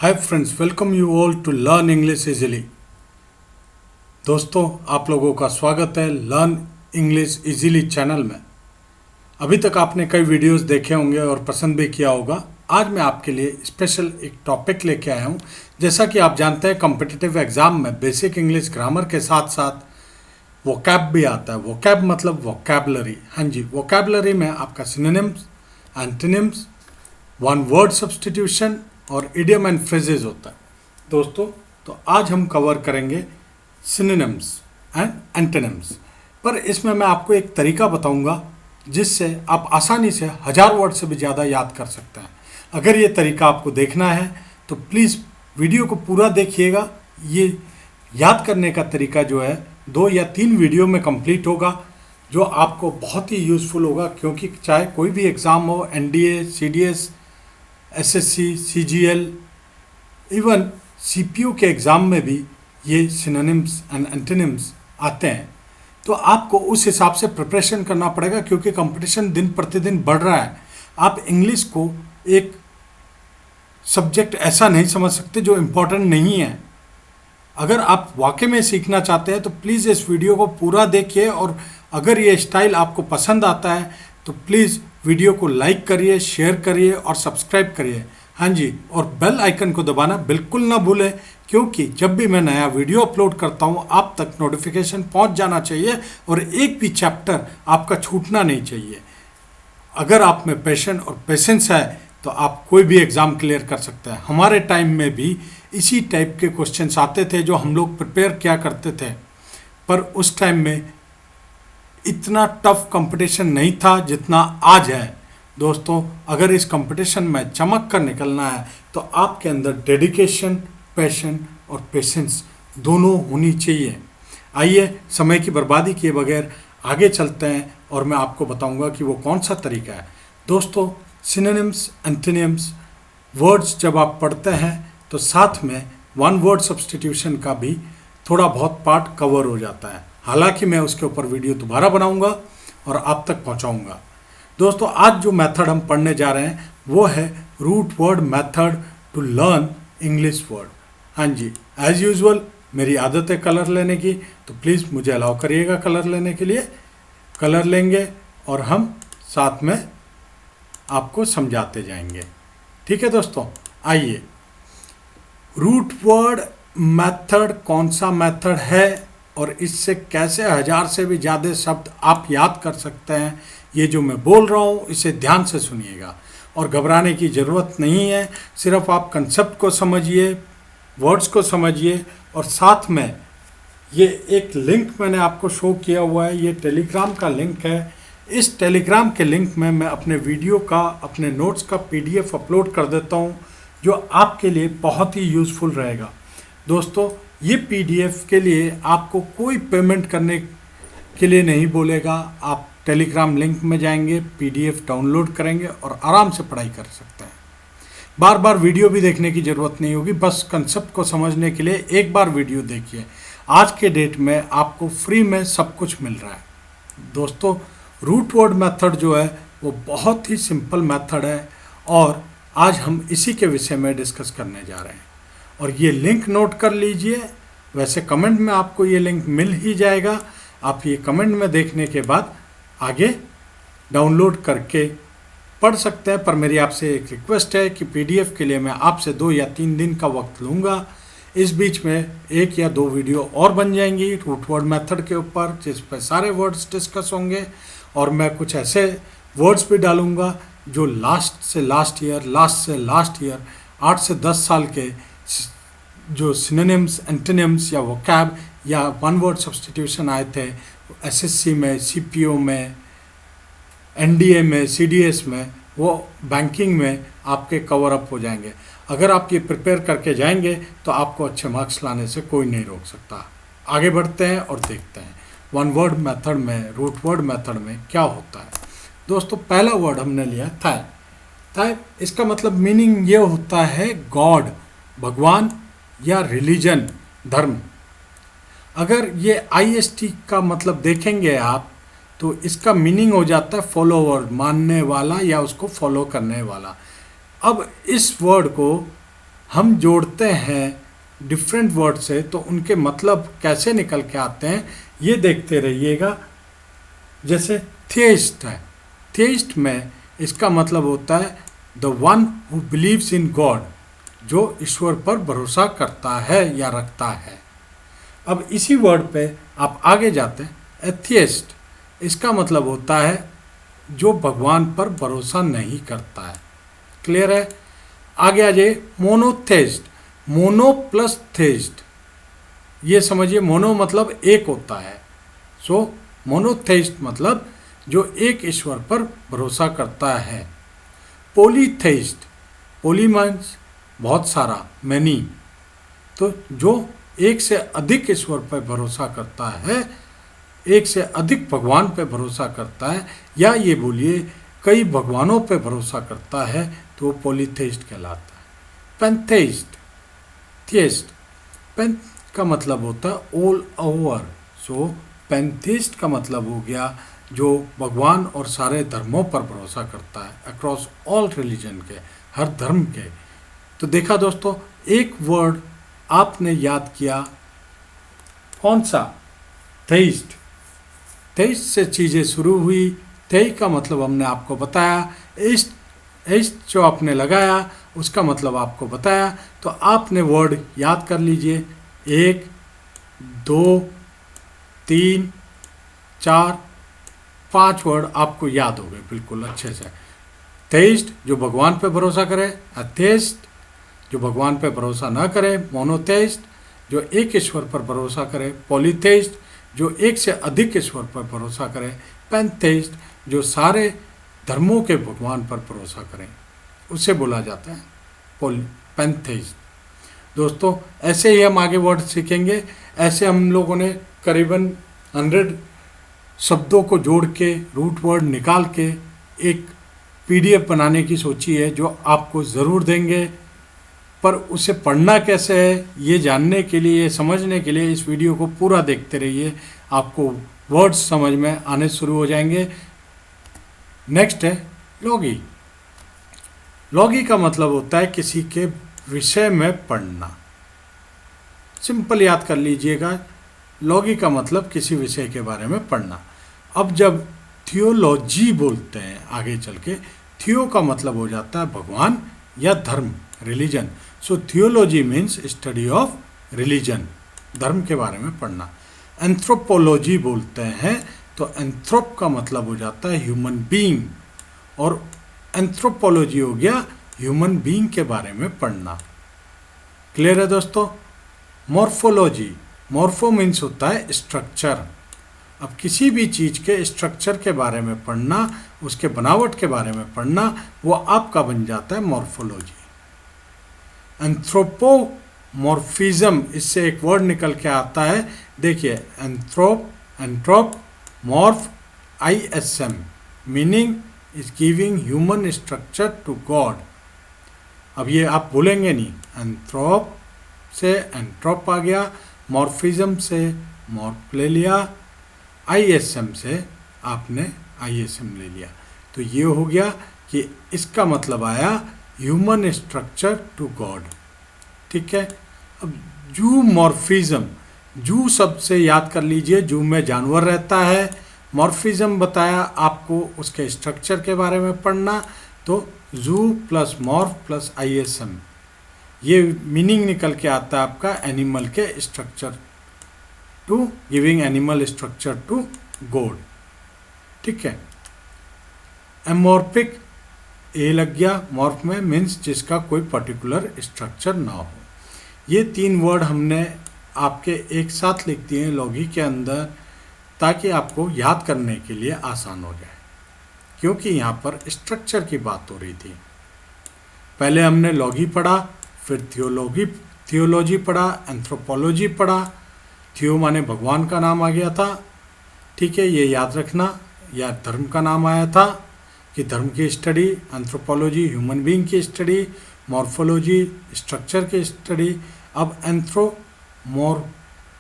Hi friends, welcome you all to learn English easily. दोस्तों, आप लोगों का स्वागत है लर्न इंग्लिश इजीली चैनल में। अभी तक आपने कई वीडियोस देखे होंगे और पसंद भी किया होगा। आज मैं आपके लिए स्पेशल एक टॉपिक लेके आया हूँ। जैसा कि आप जानते हैं, कॉम्पिटिटिव एग्जाम में बेसिक इंग्लिश ग्रामर के साथ साथ वोकैब भी आता है। वोकैब मतलब वोकैबलरी। हाँ जी, वोकैबलरी में आपका synonyms, antonyms, one word substitution और इडियम एंड फ्रेजेस होता है। दोस्तों, तो आज हम कवर करेंगे सिनोनिम्स एंड एंटोनिम्स। पर इसमें मैं आपको एक तरीका बताऊंगा जिससे आप आसानी से 1000 वर्ड से भी ज़्यादा याद कर सकते हैं। अगर ये तरीका आपको देखना है तो प्लीज़ वीडियो को पूरा देखिएगा। ये याद करने का तरीका जो है 2 या 3 वीडियो में कंप्लीट होगा, जो आपको बहुत ही यूज़फुल होगा। क्योंकि चाहे कोई भी एग्ज़ाम हो, NDA, CDS, SSC, CGL, even CPU के एग्ज़ाम में भी ये सिनोनिम्स एंड एंटोनिम्स आते हैं। तो आपको उस हिसाब से प्रिपरेशन करना पड़ेगा, क्योंकि कंपटीशन दिन प्रतिदिन बढ़ रहा है। आप इंग्लिश को एक सब्जेक्ट ऐसा नहीं समझ सकते जो इम्पोर्टेंट नहीं है। अगर आप वाकई में सीखना चाहते हैं तो प्लीज़ इस वीडियो को पूरा देखिए, और अगर ये स्टाइल आपको पसंद आता है तो प्लीज़ वीडियो को लाइक करिए, शेयर करिए और सब्सक्राइब करिए। हाँ जी, और बेल आइकन को दबाना बिल्कुल ना भूलें, क्योंकि जब भी मैं नया वीडियो अपलोड करता हूँ आप तक नोटिफिकेशन पहुँच जाना चाहिए और एक भी चैप्टर आपका छूटना नहीं चाहिए। अगर आप में पैशन और पेशेंस है तो आप कोई भी एग्ज़ाम क्लियर कर सकते हैं। हमारे टाइम में भी इसी टाइप के क्वेश्चंस आते थे जो हम लोग प्रिपेयर किया करते थे, पर उस टाइम में इतना टफ कंपटीशन नहीं था जितना आज है। दोस्तों, अगर इस कंपटीशन में चमक कर निकलना है तो आपके अंदर डेडिकेशन, पैशन और पेशेंस दोनों होनी चाहिए। आइए, समय की बर्बादी किए बगैर आगे चलते हैं और मैं आपको बताऊंगा कि वो कौन सा तरीका है। दोस्तों, सिनोनिम्स, एंटोनिम्स वर्ड्स जब आप पढ़ते हैं तो साथ में वन वर्ड सब्स्टिट्यूशन का भी थोड़ा बहुत पार्ट कवर हो जाता है। हालांकि मैं उसके ऊपर वीडियो दोबारा बनाऊंगा और आप तक पहुंचाऊंगा। दोस्तों, आज जो मेथड हम पढ़ने जा रहे हैं वो है root word method to learn English word. हाँ जी, एज यूजुअल मेरी आदत है कलर लेने की, तो प्लीज़ मुझे अलाउ करिएगा कलर लेने के लिए। कलर लेंगे और हम साथ में आपको समझाते जाएंगे। ठीक है दोस्तों, आइए। रूट वर्ड मेथड कौन सा मेथड है और इससे कैसे 1000 से भी ज़्यादा शब्द आप याद कर सकते हैं, ये जो मैं बोल रहा हूँ इसे ध्यान से सुनिएगा और घबराने की ज़रूरत नहीं है। सिर्फ आप कंसेप्ट को समझिए, वर्ड्स को समझिए, और साथ में ये एक लिंक मैंने आपको शो किया हुआ है, ये टेलीग्राम का लिंक है। इस टेलीग्राम के लिंक में मैं अपने वीडियो का, अपने नोट्स का PDF अपलोड कर देता हूँ, जो आपके लिए बहुत ही यूज़फुल रहेगा। दोस्तों, ये PDF के लिए आपको कोई पेमेंट करने के लिए नहीं बोलेगा। आप टेलीग्राम लिंक में जाएंगे, PDF डाउनलोड करेंगे और आराम से पढ़ाई कर सकते हैं। बार बार वीडियो भी देखने की ज़रूरत नहीं होगी, बस कंसेप्ट को समझने के लिए एक बार वीडियो देखिए। आज के डेट में आपको फ्री में सब कुछ मिल रहा है। दोस्तों, रूट वर्ड मेथड जो है वो बहुत ही सिंपल मेथड है और आज हम इसी के विषय में डिस्कस करने जा रहे हैं। और ये लिंक नोट कर लीजिए। वैसे कमेंट में आपको ये लिंक मिल ही जाएगा। आप ये कमेंट में देखने के बाद आगे डाउनलोड करके पढ़ सकते हैं। पर मेरी आपसे एक रिक्वेस्ट है कि PDF के लिए मैं आपसे 2 या 3 दिन का वक्त लूँगा। इस बीच में 1 या 2 वीडियो और बन जाएंगी रूट वर्ड मेथड के ऊपर, जिस पर सारे वर्ड्स डिस्कस होंगे। और मैं कुछ ऐसे वर्ड्स भी डालूँगा जो लास्ट से लास्ट ईयर 8 से 10 साल के जो सिनोनिम्स, एंटोनिम्स या वोकैब या वन वर्ड सब्स्टिट्यूशन आए थे SSC में, CPO में, NDA में, CDS में, वो बैंकिंग में आपके कवर अप हो जाएंगे। अगर आप ये प्रिपेयर करके जाएंगे तो आपको अच्छे मार्क्स लाने से कोई नहीं रोक सकता। आगे बढ़ते हैं और देखते हैं वन वर्ड मेथड में, रूट वर्ड मेथड में क्या होता है। दोस्तों, पहला वर्ड हमने लिया थाई। थाई, इसका मतलब मीनिंग ये होता है गॉड, भगवान या रिलीजन, धर्म। अगर ये IST का मतलब देखेंगे आप तो इसका मीनिंग हो जाता है फॉलोवर, मानने वाला या उसको फॉलो करने वाला। अब इस वर्ड को हम जोड़ते हैं डिफरेंट वर्ड से तो उनके मतलब कैसे निकल के आते हैं ये देखते रहिएगा। जैसे थियस्ट है, थियस्ट में इसका मतलब होता है the one who believes in God, जो ईश्वर पर भरोसा करता है या रखता है। अब इसी वर्ड पे आप आगे जाते हैं, एथियस्ट, इसका मतलब होता है जो भगवान पर भरोसा नहीं करता है। क्लियर है? आगे आ जाइए, मोनोथेस्ट, मोनो प्लस थेस्ट, ये समझिए मोनो मतलब एक होता है, सो मोनोथेस्ट मतलब जो एक ईश्वर पर भरोसा करता है। पोलीथेस्ट, पोली मीन्स बहुत सारा, मैनी, तो जो एक से अधिक ईश्वर पर भरोसा करता है, एक से अधिक भगवान पर भरोसा करता है, या ये बोलिए कई भगवानों पर भरोसा करता है, तो वो पोलीथेस्ट कहलाता है। पेंथेस्ट, थियस्ट, पेंथ का मतलब होता है ऑल ओवर, सो पेंथिस्ट का मतलब हो गया जो भगवान और सारे धर्मों पर भरोसा करता है, अक्रॉस ऑल रिलीजन के, हर धर्म के। तो देखा दोस्तों, एक वर्ड आपने याद किया, कौन सा? थेइस्ट। थेइस्ट से चीज़ें शुरू हुई, थेई का मतलब हमने आपको बताया, इस्ट जो आपने लगाया उसका मतलब आपको बताया। तो आपने वर्ड याद कर लीजिए, 1 2 3 4 5 वर्ड आपको याद हो गए बिल्कुल अच्छे से। थेइस्ट जो भगवान पे भरोसा करे, अथेइस्ट जो भगवान पे भरोसा ना करे, मोनोथेइस्ट जो एक ईश्वर पर भरोसा करे, पॉलीथेइस्ट जो एक से अधिक ईश्वर पर भरोसा करे, पेंथेइस्ट जो सारे धर्मों के भगवान पर भरोसा करें, उसे बोला जाता है पेंथेइस्ट। दोस्तों ऐसे ही हम आगे वर्ड सीखेंगे। ऐसे हम लोगों ने करीबन 100 शब्दों को जोड़ के, रूट वर्ड निकाल के एक PDF बनाने की सोची है, जो आपको ज़रूर देंगे। पर उसे पढ़ना कैसे है ये जानने के लिए, समझने के लिए इस वीडियो को पूरा देखते रहिए, आपको वर्ड्स समझ में आने शुरू हो जाएंगे। नेक्स्ट है लॉगी। लॉगी का मतलब होता है किसी के विषय में पढ़ना। सिंपल याद कर लीजिएगा, लॉगी का मतलब किसी विषय के बारे में पढ़ना। अब जब थियोलॉजी बोलते हैं आगे चल के, थियो का मतलब हो जाता है भगवान या धर्म, religion. So theology means study of religion, धर्म के बारे में पढ़ना। एंथ्रोपोलॉजी बोलते हैं तो एंथ्रोप का मतलब हो जाता है ह्यूमन बीइंग, और एंथ्रोपोलॉजी हो गया ह्यूमन बीइंग के बारे में पढ़ना। क्लियर है दोस्तों? मॉर्फोलॉजी, मॉर्फो मीन्स होता है स्ट्रक्चर। अब किसी भी चीज़ के स्ट्रक्चर के बारे में पढ़ना, उसके बनावट के बारे में पढ़ना, वो आपका बन जाता है मॉर्फोलॉजी। एंथ्रोपोमॉर्फिज्म, इससे एक वर्ड निकल के आता है, देखिए anthrop morph ISM, meaning is giving human structure to God. अब ये आप भूलेंगे नहीं, एंथ्रोप से एंट्रोप आ गया, मॉर्फिज्म से मॉर्फ ले लिया, ISM से आपने ISM ले लिया। तो ये हो गया कि इसका मतलब आया ह्यूमन स्ट्रक्चर टू गॉड। ठीक है? अब जू मॉर्फिज्म, जू शब्द से याद कर लीजिए, जू में जानवर रहता है, मॉर्फिज्म बताया आपको उसके स्ट्रक्चर के बारे में पढ़ना, तो zoo plus morph plus ISM, ये मीनिंग निकल के आता है आपका एनिमल के structure to, giving animal structure to God. ठीक है? एमॉर्फिक, ए लग गया मॉर्फ में, मीन्स जिसका कोई पर्टिकुलर स्ट्रक्चर ना हो। ये 3 वर्ड हमने आपके एक साथ लिख दिए हैं लॉगी के अंदर, ताकि आपको याद करने के लिए आसान हो जाए, क्योंकि यहाँ पर स्ट्रक्चर की बात हो रही थी। पहले हमने लॉगी पढ़ा, फिर थियोलॉजी पढ़ा, एंथ्रोपोलॉजी पढ़ा। थियो माने भगवान का नाम आ गया था, ठीक है, ये याद रखना, या धर्म का नाम आया था कि धर्म की स्टडी, एंथ्रोपोलॉजी ह्यूमन बीइंग की स्टडी, मॉर्फोलॉजी स्ट्रक्चर की स्टडी। अब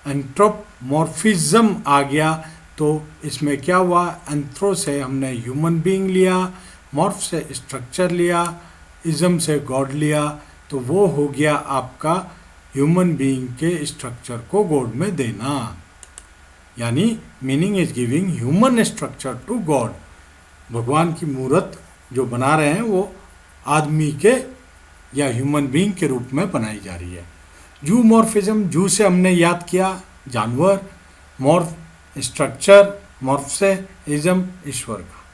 एंथ्रोमॉर्फिज्म आ गया, तो इसमें क्या हुआ, एंथ्रो से हमने ह्यूमन बीइंग लिया, मॉर्फ से स्ट्रक्चर लिया, इज्म से गॉड लिया, तो वो हो गया आपका ह्यूमन बीइंग के स्ट्रक्चर को गॉड में देना, यानी meaning is giving human structure to God. भगवान की मूर्त जो बना रहे हैं वो आदमी के या ह्यूमन बीइंग के रूप में बनाई जा रही है। जूमॉर्फिज्म, जू से हमने याद किया जानवर, मॉर्फ स्ट्रक्चर, मॉर्फ से इज्म ईश्वर का।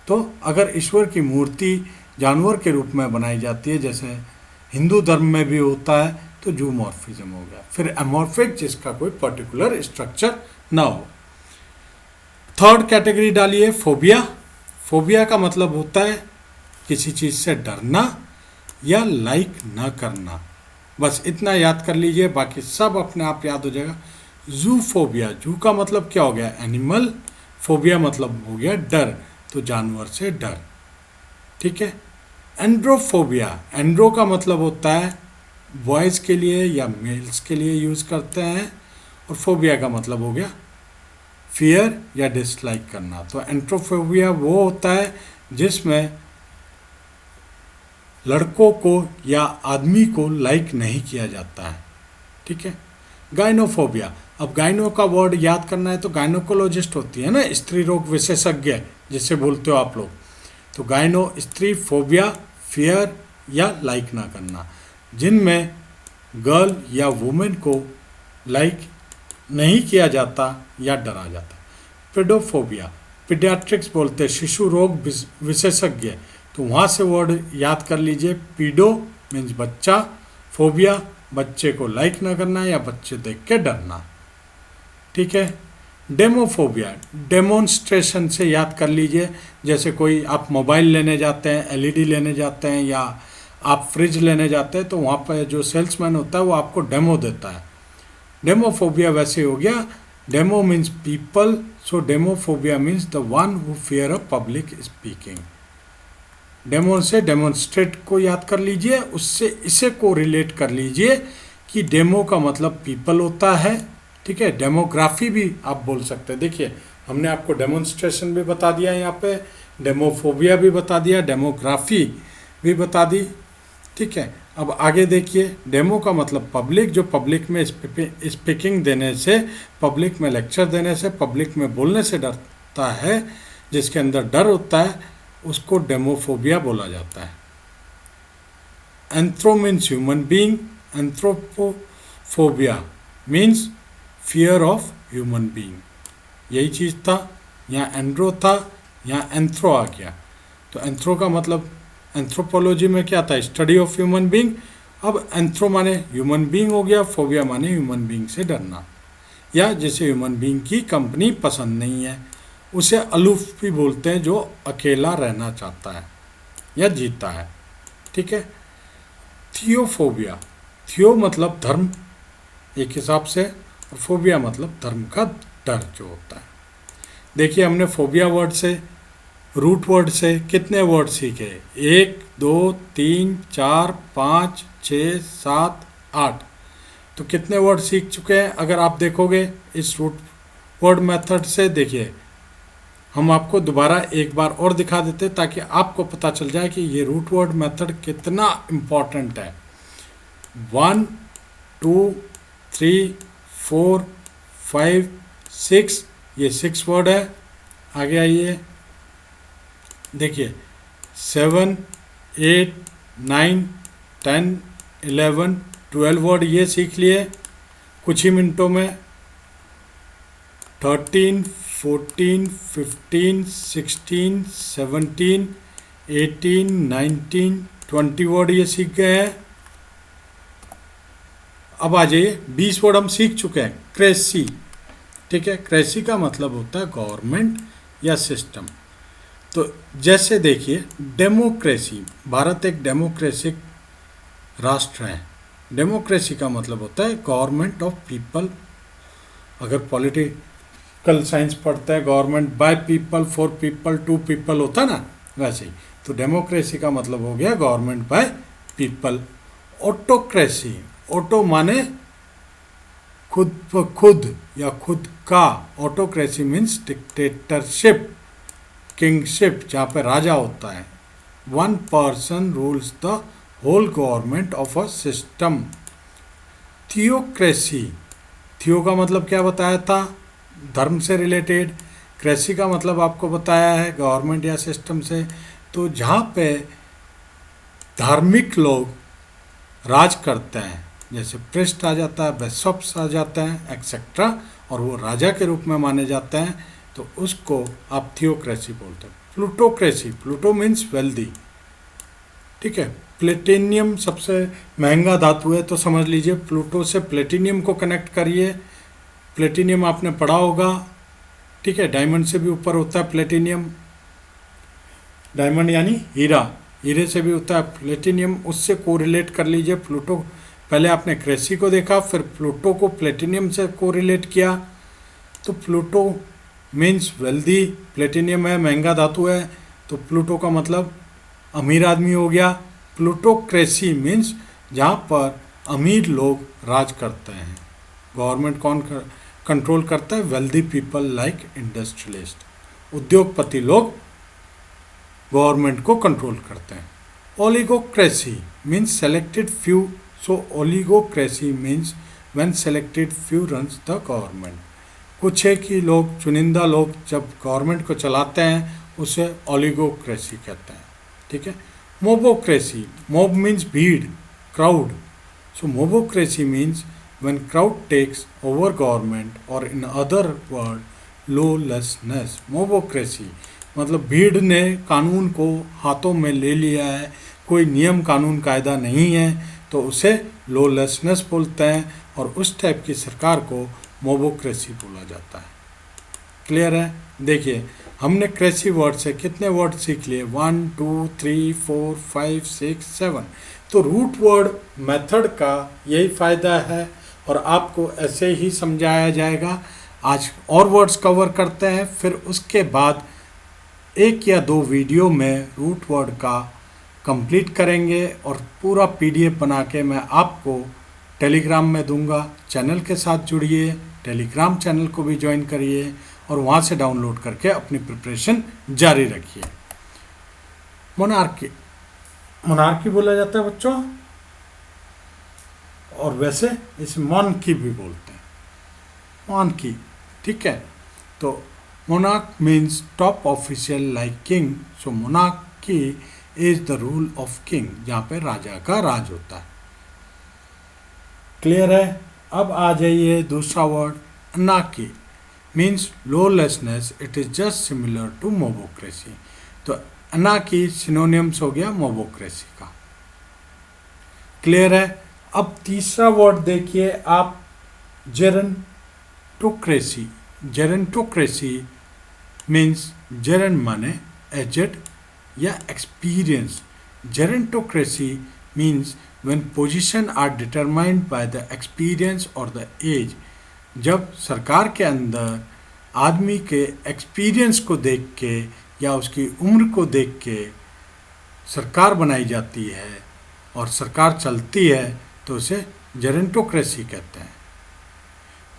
तो अगर ईश्वर की मूर्ति जानवर के रूप में बनाई जाती है जैसे हिंदू धर्म में भी होता है तो जूमॉर्फिज्म हो गया। फिर एमॉर्फिक, जिसका कोई पर्टिकुलर स्ट्रक्चर ना हो। थर्ड कैटेगरी डालिए फोबिया। फोबिया का मतलब होता है किसी चीज़ से डरना या लाइक ना करना। बस इतना याद कर लीजिए, बाकी सब अपने आप याद हो जाएगा। जू फोबिया, जू का मतलब क्या हो गया एनिमल, फोबिया मतलब हो गया डर, तो जानवर से डर। ठीक है। एंड्रोफोबिया, एंड्रो का मतलब होता है बॉयज़ के लिए या मेल्स के लिए यूज़ करते हैं, और फोबिया का मतलब हो गया फियर या डिसलाइक करना। तो एंट्रोफोबिया वो होता है जिसमें लड़कों को या आदमी को लाइक नहीं किया जाता है। ठीक है। गाइनोफोबिया, अब गाइनो का वर्ड याद करना है तो गाइनोकोलॉजिस्ट होती है ना, स्त्री रोग विशेषज्ञ जिसे बोलते हो आप लोग। तो गाइनो स्त्री, फोबिया फियर या लाइक ना करना, जिनमें गर्ल या वुमेन को लाइक नहीं किया जाता या डरा जाता। पेडोफोबिया, पीडियाट्रिक्स बोलते हैं शिशु रोग विशेषज्ञ, तो वहाँ से वर्ड याद कर लीजिए। पीडो मीन्स बच्चा, फोबिया बच्चे को लाइक ना करना या बच्चे देख के डरना। ठीक है। डेमोफोबिया, डेमोन्स्ट्रेशन से याद कर लीजिए, जैसे कोई आप मोबाइल लेने जाते हैं, एलईडी लेने जाते हैं या आप फ्रिज लेने जाते हैं तो वहाँ पर जो सेल्समैन होता है वो आपको डेमो देता है। डेमोफोबिया वैसे हो गया, demo means people, so demophobia means the one who fear a public speaking. Demo से डेमोन्स्ट्रेट को याद कर लीजिए, उससे इसे को रिलेट कर लीजिए कि डेमो का मतलब पीपल होता है। ठीक है। डेमोग्राफी भी आप बोल सकते हैं। देखिए हमने आपको डेमोन्स्ट्रेशन भी बता दिया, यहाँ पे डेमोफोबिया भी बता दिया, डेमोग्राफी भी बता दी। ठीक है। अब आगे देखिए, डेमो का मतलब पब्लिक, जो पब्लिक में स्पीकिंग देने से, पब्लिक में लेक्चर देने से, पब्लिक में बोलने से डरता है, जिसके अंदर डर होता है, उसको डेमोफोबिया बोला जाता है। Anthro means human being, anthropophobia means fear of human being. यही चीज़ था, यहाँ एंड्रो था, यहाँ एंथ्रो आ गया। तो एंथ्रो का मतलब एंथ्रोपोलॉजी में क्या था, स्टडी ऑफ ह्यूमन बीइंग। अब एंथ्रो माने ह्यूमन बीइंग हो गया, फोबिया माने ह्यूमन बीइंग से डरना, या जैसे ह्यूमन बीइंग की कंपनी पसंद नहीं है, उसे अलूफ भी बोलते हैं, जो अकेला रहना चाहता है या जीता है। ठीक है। थियोफोबिया, थियो मतलब धर्म एक हिसाब से, और फोबिया मतलब धर्म का डर जो होता है। देखिए हमने फोबिया वर्ड से, रूट वर्ड से कितने वर्ड सीखे, 1 2 3 4 5 6 7 8, तो कितने वर्ड सीख चुके हैं। अगर आप देखोगे इस रूट वर्ड मेथड से, देखिए हम आपको दोबारा एक बार और दिखा देते ताकि आपको पता चल जाए कि ये रूट वर्ड मेथड कितना इम्पॉर्टेंट है। 1 2 3 4 5 6, ये 6 वर्ड है। आगे आइए, देखिए 7 8 9 10 11 12 वर्ड ये सीख लिए कुछ ही मिनटों में। 13 14 15 16 17 18 19 20 वर्ड ये सीख गए हैं। अब आ जाइए, 20 वर्ड हम सीख चुके हैं। क्रेसी, ठीक है, क्रेसी का मतलब होता है गवर्नमेंट या सिस्टम। तो जैसे देखिए डेमोक्रेसी, भारत एक डेमोक्रेटिक राष्ट्र है। डेमोक्रेसी का मतलब होता है गवर्नमेंट ऑफ पीपल। अगर पॉलिटिकल साइंस पढ़ते हैं, government by people, for people, to people होता है ना, वैसे ही। तो डेमोक्रेसी का मतलब हो गया government by people. Autocracy, auto माने खुद प खुद या खुद का, ऑटोक्रेसी मीन्स डिक्टेटरशिप, किंगशिप, जहाँ पे राजा होता है। 1 person rules the whole government of a system. Theocracy, theo का मतलब क्या बताया था, धर्म से रिलेटेड। क्रेसी का मतलब आपको बताया है गवर्नमेंट या सिस्टम से। तो जहाँ पे धार्मिक लोग राज करते हैं, जैसे प्रिस्ट आ जाता है, बिशप्स आ जाते हैं एक्सेट्रा, और वो राजा के रूप में माने जाते हैं, तो उसको आप थियोक्रेसी बोलते हैं। प्लूटोक्रेसी, प्लूटो मीन्स वेल्दी, ठीक है। प्लेटिनियम सबसे महंगा धातु है, तो समझ लीजिए प्लूटो से प्लेटिनियम को कनेक्ट करिए। प्लेटिनियम आपने पढ़ा होगा, ठीक है, डायमंड से भी ऊपर होता है प्लेटिनियम। डायमंड यानी हीरा, हीरे से भी होता है प्लेटिनियम, उससे कोरिलेट कर लीजिए प्लूटो। पहले आपने क्रेसी को देखा, फिर प्लूटो को प्लेटिनियम से कोरिलेट किया। तो प्लूटो मीन्स वेल्दी, प्लेटिनियम है महंगा धातु है, तो प्लूटो का मतलब अमीर आदमी हो गया। प्लूटोक्रेसी मीन्स जहाँ पर अमीर लोग राज करते हैं। गवर्नमेंट कौन कंट्रोल करता है? वेल्दी पीपल लाइक इंडस्ट्रियलिस्ट, उद्योगपति लोग गवर्नमेंट को कंट्रोल करते हैं। Oligocracy means selected few, so oligocracy means when selected few runs the government. कुछ एक ही लोग, चुनिंदा लोग जब गवर्नमेंट को चलाते हैं, उसे ओलिगोक्रेसी कहते हैं, ठीक है। मोबोक्रेसी, मोब मीन्स भीड़, crowd, so mobocracy means when crowd takes over government, और in other word lawlessness. Mobocracy मतलब भीड़ ने कानून को हाथों में ले लिया है, कोई नियम कानून कायदा नहीं है, तो उसे लॉलेसनेस बोलते हैं, और उस टाइप की सरकार को मोबोक्रेसी बोला जाता है। क्लियर है? देखिए हमने क्रेसी वर्ड से कितने वर्ड सीख लिए? 1 2 3 4 5 6 7। तो रूट वर्ड मेथड का यही फ़ायदा है, और आपको ऐसे ही समझाया जाएगा। आज और वर्ड्स कवर करते हैं, फिर उसके बाद 1 या 2 वीडियो में रूट वर्ड का कंप्लीट करेंगे, और पूरा PDF बना के मैं आपको टेलीग्राम में दूंगा। चैनल के साथ जुड़िए, टेलीग्राम चैनल को भी ज्वाइन करिए, और वहाँ से डाउनलोड करके अपनी प्रिपरेशन जारी रखिए। मोनार्की, मोनार्की बोला जाता है बच्चों, और वैसे इसे मॉनकी भी बोलते हैं, मॉनकी, ठीक है। तो monarch means top official like king, so monarchy is the rule of king, जहाँ पे राजा का राज होता है। क्लियर है? अब आ जाइए दूसरा वर्ड, अनाकी means lawlessness, it is just similar to mobocracy. तो अनाकी सिनोनिम्स हो गया मोबोक्रेसी का। क्लियर है? अब तीसरा वर्ड देखिए आप, जेरेंटोक्रेसी। जेरेंटोक्रेसी मीन्स जेरन माने एजेड या experience. Gerontocracy means when position are determined by the experience or the age। जब सरकार के अंदर आदमी के एक्सपीरियंस को देख के या उसकी उम्र को देख के सरकार बनाई जाती है और सरकार चलती है, तो उसे जेरेंटोक्रेसी कहते हैं।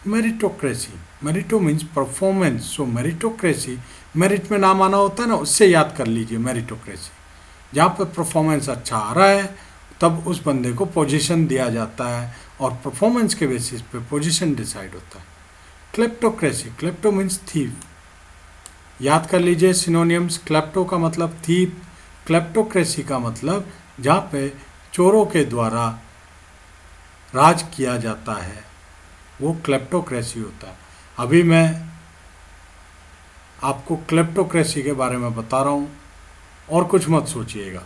मेरिटोक्रेसी, मेरिटो मीन्स परफॉर्मेंस, सो मेरिटोक्रेसी, मेरिट में नाम आना होता है ना, उससे याद कर लीजिए मेरिटोक्रेसी। जहाँ पर परफॉर्मेंस अच्छा आ रहा है तब उस बंदे को पोजीशन दिया जाता है, और परफॉर्मेंस के बेसिस पे पोजीशन डिसाइड होता है। क्लेप्टोक्रेसी, क्लेप्टो मीन्स थीफ, याद कर लीजिए सिनोनियम्स। क्लेप्टो का मतलब थीफ, क्लेप्टोक्रेसी का मतलब जहाँ पे चोरों के द्वारा राज किया जाता है, वो क्लेप्टोक्रेसी होता है। अभी मैं आपको क्लेप्टोक्रेसी के बारे में बता रहा हूँ, और कुछ मत सोचिएगा।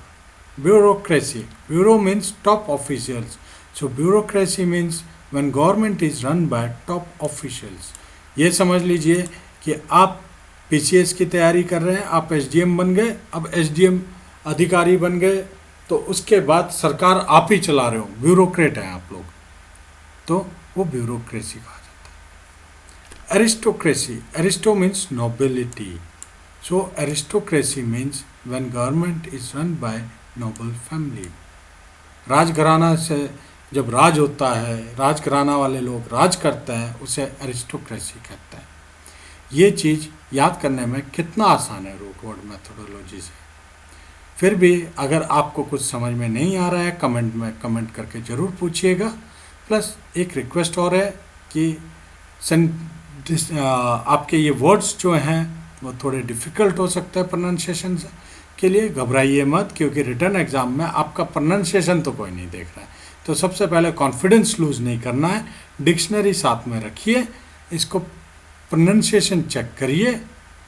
Bureaucracy, bureau means top officials, so bureaucracy means when government is run bye top officials. ये समझ लीजिए कि आप PCS की तैयारी कर रहे हैं, आप SDM बन गए, अब SDM अधिकारी बन गए, तो उसके बाद सरकार आप ही चला रहे हो, ब्यूरोक्रेट हैं आप लोग, तो वो ब्यूरोक्रेसी कहा जाता है। Aristocracy, aristo means nobility, so aristocracy means when government is run by noble family. राजघराना से जब राज होता है, राजघराना वाले लोग राज करते हैं, उसे एरिस्टोक्रेसी कहते हैं। ये चीज़ याद करने में कितना आसान है रूट वर्ड मेथोडोलॉजी से। फिर भी अगर आपको कुछ समझ में नहीं आ रहा है कमेंट में कमेंट करके ज़रूर पूछिएगा। प्लस एक रिक्वेस्ट और है कि आपके ये वर्ड्स जो हैं वो थोड़े डिफ़िकल्ट हो सकते हैं प्रोनाउंसिएशन के लिए, घबराइए मत, क्योंकि रिटर्न एग्ज़ाम में आपका प्रोनाउंसिएशन तो कोई नहीं देख रहा है। तो सबसे पहले कॉन्फिडेंस लूज़ नहीं करना है, डिक्शनरी साथ में रखिए, इसको प्रोनाउंसिएशन चेक करिए,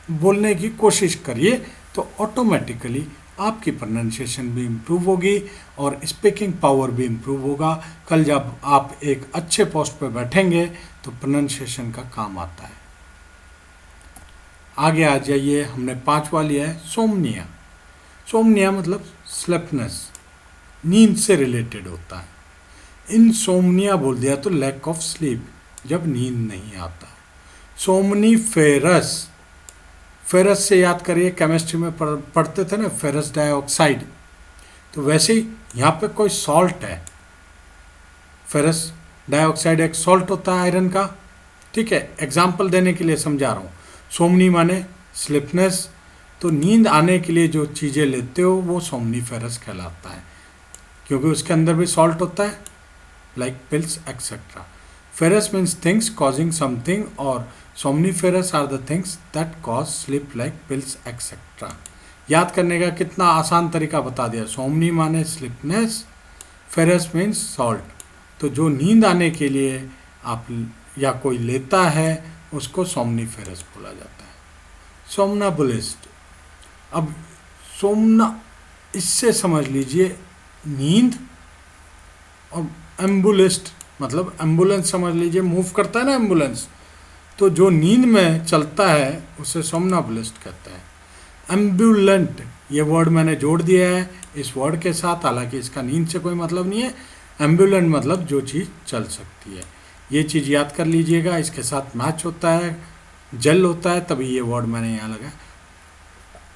बोलने की कोशिश करिए, तो ऑटोमेटिकली आपकी प्रोनाउंसिएशन भी इम्प्रूव होगी और स्पीकिंग पावर भी इम्प्रूव होगा। कल जब आप एक अच्छे पोस्ट पर बैठेंगे तो प्रोनाउंसिएशन का काम आता है। आगे आ जाइए, हमने 5वां लिया है सोमनिया। सोमनिया मतलब स्लेपनेस, नींद से रिलेटेड होता है। इनसोमनिया बोल दिया तो लैक ऑफ स्लीप, जब नींद नहीं आता। सोमनीफेरस, फेरस से याद करिए, केमिस्ट्री में पढ़ते थे ना, फेरस डाइऑक्साइड। तो वैसे ही यहाँ पे कोई सॉल्ट है, फेरस डाइऑक्साइड एक सॉल्ट होता है आयरन का। ठीक है, एग्जाम्पल देने के लिए समझा रहा हूँ। सोमनी माने स्लिपनेस, तो नींद आने के लिए जो चीज़ें लेते हो वो सोमनीफेरस कहलाता है, क्योंकि उसके अंदर भी सॉल्ट होता है, like pills etcetera. Ferous means things causing something, और somniferous are the things that cause sleep like pills etcetera. याद करने का कितना आसान तरीका बता दिया। सोमनी माने स्लिपनेस, फेरस मीन्स सॉल्ट। तो जो नींद आने के लिए आप या कोई लेता है उसको सोमनीफेरस बोला जाता है। सोमनाबुलिस्ट, अब सोमना, इससे समझ लीजिए नींद, और एम्बुलिस्ट मतलब एम्बुलेंस समझ लीजिए, मूव करता है ना एम्बुलेंस, तो जो नींद में चलता है उसे सोमनाबुलिस्ट कहते हैं। एम्बुलेंट, ये वर्ड मैंने जोड़ दिया है इस वर्ड के साथ, हालांकि इसका नींद से कोई मतलब नहीं है। एम्बुलेंट मतलब जो चीज़ चल सकती है, ये चीज़ याद कर लीजिएगा, इसके साथ मैच होता है, जल होता है, तभी ये वर्ड मैंने यहाँ लगा।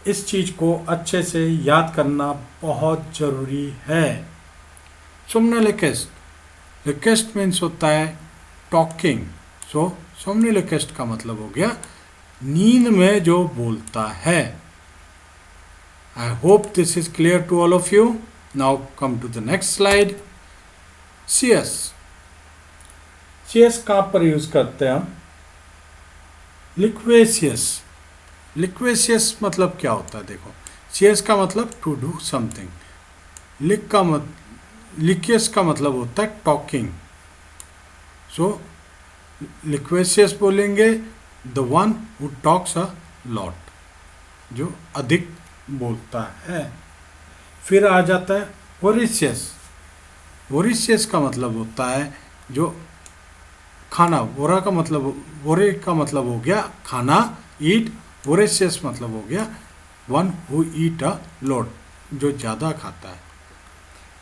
इस चीज़ को अच्छे से याद करना बहुत ज़रूरी है। सोमनोलिकिस्ट, लिकिस्ट मीन्स होता है टॉकिंग, सो सोमनोलिकिस्ट का मतलब हो गया नींद में जो बोलता है। I hope this is clear to all of you. Now come to the next slide. CS, CS कहाँ पर यूज करते हैं हम? लिक्वेशियस, लिक्वेशियस मतलब क्या होता है? देखो, सीएस का मतलब टू डू समथिंग, लिक्वियस का मतलब होता है टॉकिंग। सो लिक्वेशियस बोलेंगे the one who talks a lot, जो अधिक बोलता है। फिर आ जाता है वोरिशियस, वोरिशियस का मतलब होता है जो खाना, वोरा का मतलब, वोरे का मतलब हो गया खाना, ईट। वोरेशियस मतलब हो गया one who eat a lot, जो ज़्यादा खाता है।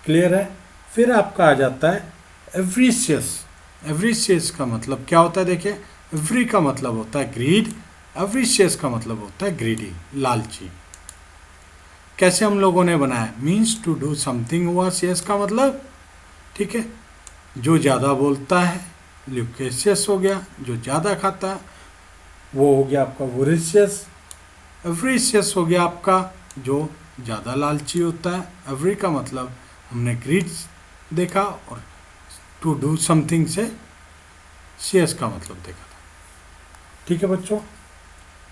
क्लियर है? फिर आपका आ जाता है एवरीशियस। एवरीशियस का मतलब क्या होता है? देखिए, एवरी का मतलब होता है ग्रीड, एवरीशियस का मतलब होता है ग्रीडी, लालची। कैसे हम लोगों ने बनाया? मीन्स टू डू समथिंग हुआ सीएस का मतलब, ठीक है, जो ज़्यादा बोलता है। ल्यूकेशियस हो गया जो ज़्यादा खाता है, वो हो गया आपका वोरिशियस। एवरीशियस हो गया आपका जो ज़्यादा लालची होता है। एवरी का मतलब हमने ग्रीड देखा, और टू डू समथिंग से सीएस का मतलब देखा था। ठीक है बच्चों।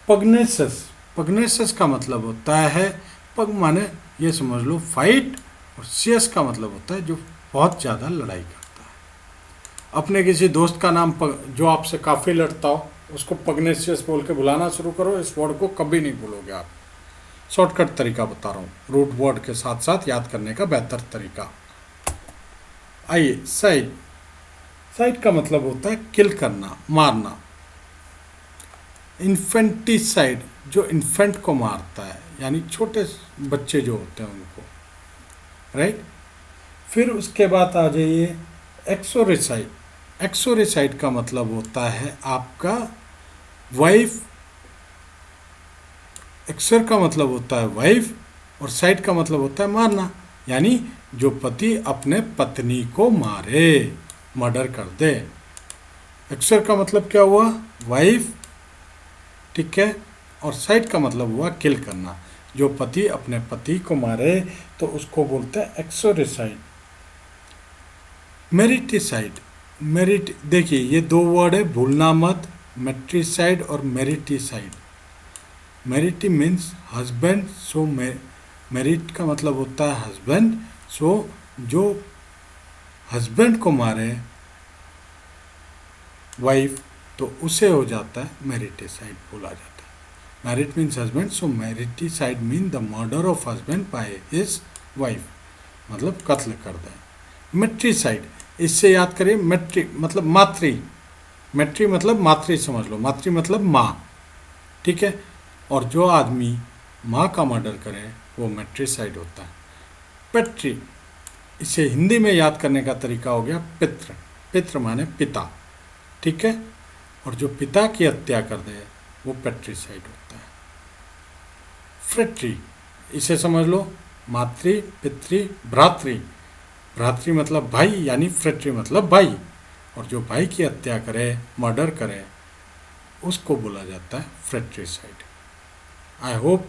पग्नेसियस, पग्नेसियस का मतलब होता है, पग माने ये समझ लो फाइट, और सीएस का मतलब होता है जो बहुत ज़्यादा लड़ाई करता है। अपने किसी दोस्त का नाम जो आपसे काफ़ी लड़ता हो, उसको पग्नेसियस बोल के बुलाना शुरू करो, इस वर्ड को कभी नहीं भूलोगे आप। शॉर्टकट तरीका बता रहा हूँ, रूट वर्ड के साथ साथ याद करने का बेहतर तरीका। आइए, साइड, साइड का मतलब होता है किल करना, मारना। इन्फेंटिसाइड, जो इन्फेंट को मारता है, यानी छोटे बच्चे जो होते हैं उनको, राइट। फिर उसके बाद आ जाइए एक्सोरिसाइड। एक्सोरिसाइड का मतलब होता है आपका वाइफ, एक्सर का मतलब होता है वाइफ, और साइड का मतलब होता है मारना, यानी जो पति अपने पत्नी को मारे, मर्डर कर दे। एक्सर का मतलब क्या हुआ? वाइफ, ठीक है, और साइड का मतलब हुआ किल करना। जो पति अपने पति को मारे तो उसको बोलते हैं एक्सोरिसाइड। मेरिटिसाइड, मेरिट देखिए ये दो वर्ड है, भूलना मत, मेट्रिसाइड और मेरिटिसाइड। मेरिटी मीन्स हस्बैंड, सो मेरिट का मतलब होता है हस्बैंड, सो जो हस्बैंड को मारे वाइफ तो उसे हो जाता है मेरिटिसाइड बोला जाता है। Marit means husband, so mariticide mean the murder of husband by his wife, मतलब कत्ल कर दें। मेट्रिसाइड, इससे याद करिए, मेट्री मतलब मातृ, मेट्री मतलब मातृ समझ लो, मातृ मतलब माँ, ठीक है। और जो आदमी माँ का मर्डर करे वो मेट्रिसाइड होता है। पेट्री, इसे हिंदी में याद करने का तरीका हो गया पितृ, पितृ माने पिता, ठीक है। और जो पिता की हत्या कर दे वो पेट्रिसाइड होता है। फ्रेट्री, इसे समझ लो मातृ, पितृ, भ्रातृ, भ्रातृ मतलब भाई यानी फ्रेट्री मतलब भाई, और जो भाई की हत्या करे, मर्डर करे, उसको बोला जाता है fratricide. I hope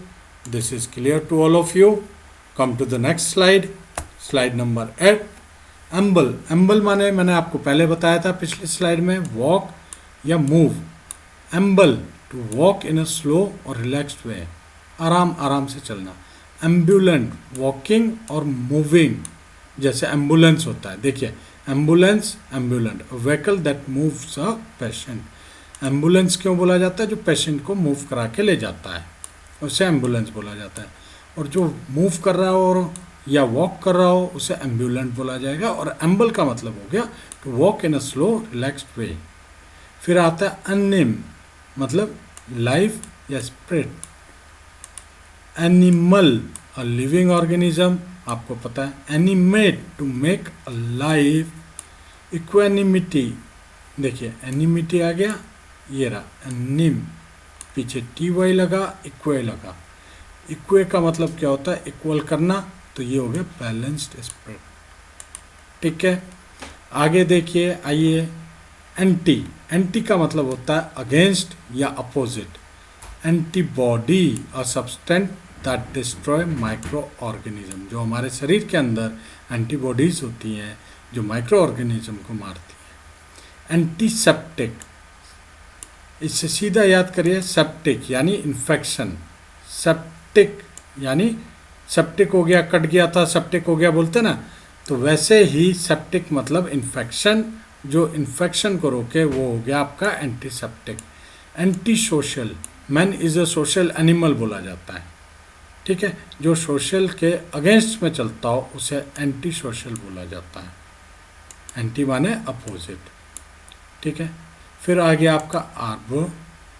this is clear to all of you. Come to the next slide, slide number 8। Amble, amble माने मैंने आपको पहले बताया था पिछली स्लाइड में, वॉक या move. Amble, to walk in a slow और रिलैक्स्ड वे, आराम आराम से चलना। एम्बुलेंट, वॉकिंग और मूविंग, जैसे एम्बुलेंस होता है, देखिए ambulance, ambulant, vehicle that moves a patient. Ambulance क्यों बोला जाता है? जो पेशेंट को मूव करा के ले जाता है उसे एम्बुलेंस बोला जाता है। और जो मूव कर रहा हो और या वॉक कर रहा हो उसे एम्बुलेंट बोला जाएगा। और एम्बल का मतलब हो गया to walk in a slow relaxed way. फिर आता है अनिम, मतलब लाइफ या spirit. Animal, a living organism, आपको पता है। Animate, to make a life. Equanimity, देखिए एनिमिटी आ गया, ये रहा एनिम, पीछे टी वाई लगा, इक्वे लगा। इक्वे का मतलब क्या होता है? इक्वल करना, तो ये हो गया बैलेंस्ड स्प्रेड, ठीक है। आगे देखिए, आइए एंटी, एंटी का मतलब होता है अगेंस्ट या opposite. Antibody, a substance that destroy micro organism, जो हमारे शरीर के अंदर एंटीबॉडीज होती हैं जो माइक्रो ऑर्गेनिज्म को मारती हैं। एंटीसेप्टिक, इससे सीधा याद करिए सेप्टिक यानी इन्फेक्शन। सेप्टिक यानी सेप्टिक हो गया, कट गया था, सेप्टिक हो गया बोलते ना, तो वैसे ही सेप्टिक मतलब इन्फेक्शन, जो इन्फेक्शन को रोके वो हो गया आपका antiseptic. Anti social, man is a social animal बोला जाता है, ठीक है। जो सोशल के अगेंस्ट में चलता हो उसे एंटी सोशल बोला जाता है। एंटी माने अपोजिट, ठीक है। फिर आ गया आपका आर्बर,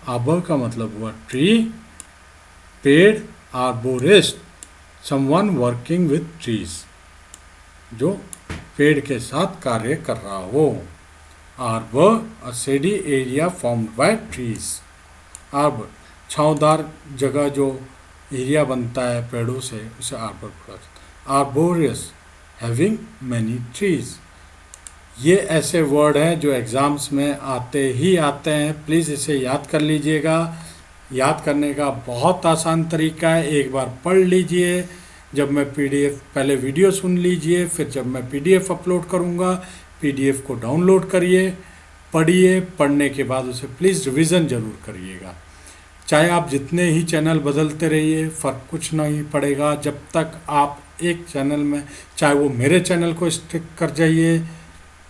आर्बर का मतलब हुआ ट्री, पेड़, arborist, someone working with trees, जो पेड़ के साथ कार्य कर रहा हो। Arbour, a shady area formed by trees. Arbour, छांवदार जगह जो एरिया बनता है पेड़ों से, उसे आर्बर बोला जाता है। आर्बोरियस, हैविंग मैनी ट्रीज। ये ऐसे वर्ड हैं जो एग्ज़ाम्स में आते ही आते हैं, प्लीज़ इसे याद कर लीजिएगा। याद करने का बहुत आसान तरीका है, एक बार पढ़ लीजिए, जब मैं पीडीएफ, पहले वीडियो सुन लीजिए, फिर जब मैं पीडीएफ अपलोड करूँगा पीडीएफ को डाउनलोड करिए, पढ़िए, पढ़ने के बाद उसे प्लीज़ रिवीजन ज़रूर करिएगा। चाहे आप जितने ही चैनल बदलते रहिए फ़र्क कुछ नहीं पड़ेगा, जब तक आप एक चैनल में, चाहे वो मेरे चैनल को स्टिक कर जाइए,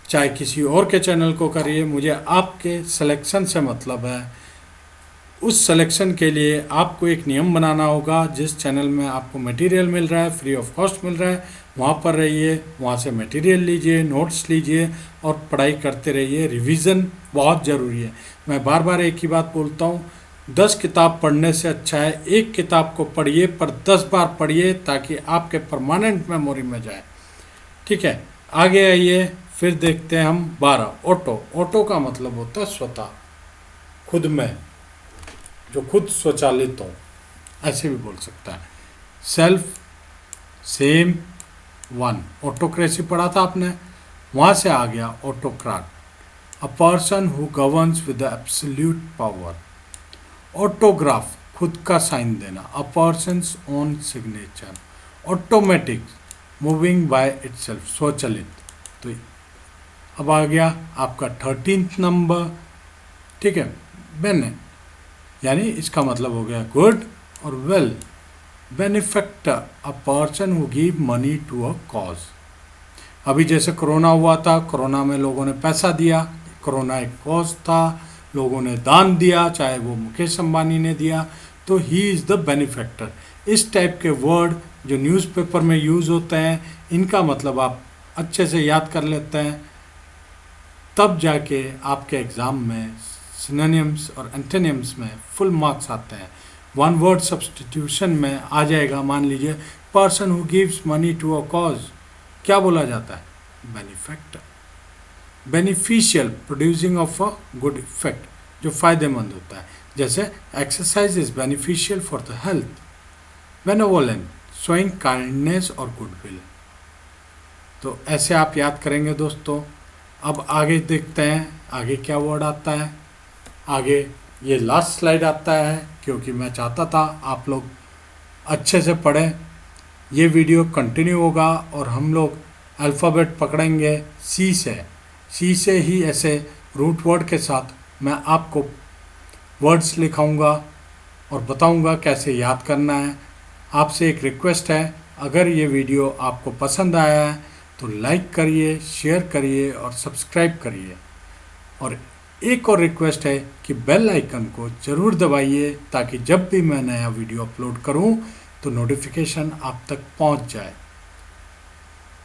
चाहे किसी और के चैनल को करिए, मुझे आपके सिलेक्शन से मतलब है। उस सिलेक्शन के लिए आपको एक नियम बनाना होगा, जिस चैनल में आपको मटेरियल मिल रहा है, फ्री ऑफ कॉस्ट मिल रहा है, वहाँ पर रहिए, वहाँ से मटेरियल लीजिए, नोट्स लीजिए और पढ़ाई करते रहिए। रिवीजन बहुत ज़रूरी है। मैं बार बार एक ही बात बोलता हूँ, 10 किताब पढ़ने से अच्छा है एक किताब को पढ़िए पर 10 बार पढ़िए, ताकि आपके परमानेंट मेमोरी में जाए, ठीक है। आगे आइए, फिर देखते हैं हम 12 ऑटो। ऑटो का मतलब होता है स्वतः, खुद में, जो खुद स्वचालित हो, ऐसे भी बोल सकता है। Self, same, one. ऑटोक्रेसी पढ़ा था आपने, वहाँ से आ गया autocrat, a person who governs with the absolute power. Autograph, खुद का साइन देना, a person's own signature, automatic, moving by itself, स्वचालित। तो अब आ गया आपका 13th नंबर, ठीक है, बेने, यानी इसका मतलब हो गया गुड और well. Benefactor, a person who give money to a cause. अभी जैसे कोरोना हुआ था, कोरोना में लोगों ने पैसा दिया, कोरोना एक कॉज था, लोगों ने दान दिया, चाहे वो मुकेश अंबानी ने दिया, तो ही इज़ द बेनिफैक्टर। इस टाइप के वर्ड जो न्यूज़पेपर में यूज़ होते हैं, इनका मतलब आप अच्छे से याद कर लेते हैं, तब जाके आपके एग्ज़ाम में सिनोनिम्स और एंटोनिम्स में फुल मार्क्स आते हैं। वन वर्ड सब्स्टिट्यूशन में आ जाएगा, मान लीजिए person who gives money to a cause, क्या बोला जाता है? Benefactor. Beneficial, producing of a good effect, जो फ़ायदेमंद होता है, जैसे exercise is beneficial for the health. Benevolent, showing kindness और गुडविल। तो ऐसे आप याद करेंगे दोस्तों। अब आगे देखते हैं आगे क्या वर्ड आता है। आगे ये लास्ट स्लाइड आता है, क्योंकि मैं चाहता था आप लोग अच्छे से पढ़ें। ये वीडियो कंटिन्यू होगा और हम लोग अल्फ़ाबेट पकड़ेंगे सी से। सी से ही ऐसे रूट वर्ड के साथ मैं आपको वर्ड्स लिखाऊंगा और बताऊंगा कैसे याद करना है। आपसे एक रिक्वेस्ट है, अगर ये वीडियो आपको पसंद आया है तो लाइक करिए, शेयर करिए और सब्सक्राइब करिए। और एक और रिक्वेस्ट है कि बेल आइकन को ज़रूर दबाइए, ताकि जब भी मैं नया वीडियो अपलोड करूं तो नोटिफिकेशन आप तक पहुंच जाए।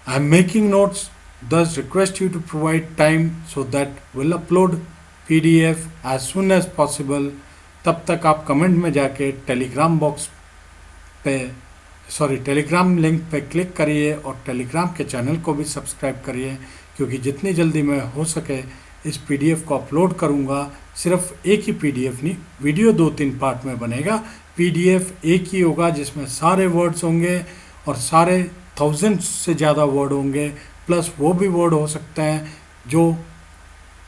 I am making notes, thus request you to provide time so that we'll upload PDF as soon as possible। तब तक आप कमेंट में जाके टेलीग्राम बॉक्स पे टेलीग्राम लिंक पे क्लिक करिए और टेलीग्राम के चैनल को भी सब्सक्राइब करिए, क्योंकि जितनी जल्दी मैं हो सके इस PDF को अपलोड करूँगा। सिर्फ एक ही PDF नहीं, वीडियो 2-3 पार्ट में बनेगा। PDF एक ही होगा जिसमें सारे वर्ड्स होंगे और सारे 1000 से ज़्यादा वर्ड होंगे, प्लस वो भी वर्ड हो सकते हैं जो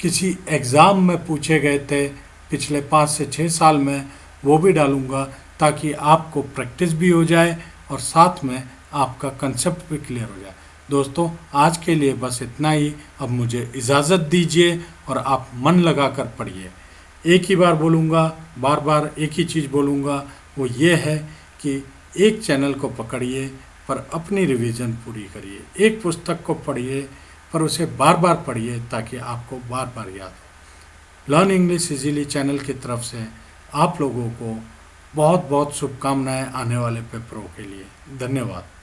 किसी एग्ज़ाम में पूछे गए थे पिछले 5 से 6 साल में, वो भी डालूँगा, ताकि आपको प्रैक्टिस भी हो जाए और साथ में आपका कंसेप्ट भी क्लियर हो जाए। दोस्तों आज के लिए बस इतना ही। अब मुझे इजाज़त दीजिए और आप मन लगा कर पढ़िए। एक ही बार बोलूँगा, बार बार एक ही चीज़ बोलूँगा, वो ये है कि एक चैनल को पकड़िए पर अपनी रिवीजन पूरी करिए। एक पुस्तक को पढ़िए पर उसे बार बार पढ़िए, ताकि आपको बार बार याद हो। लर्न इंग्लिश इजीली चैनल की तरफ से आप लोगों को बहुत बहुत शुभकामनाएं आने वाले पेपरों के लिए। धन्यवाद।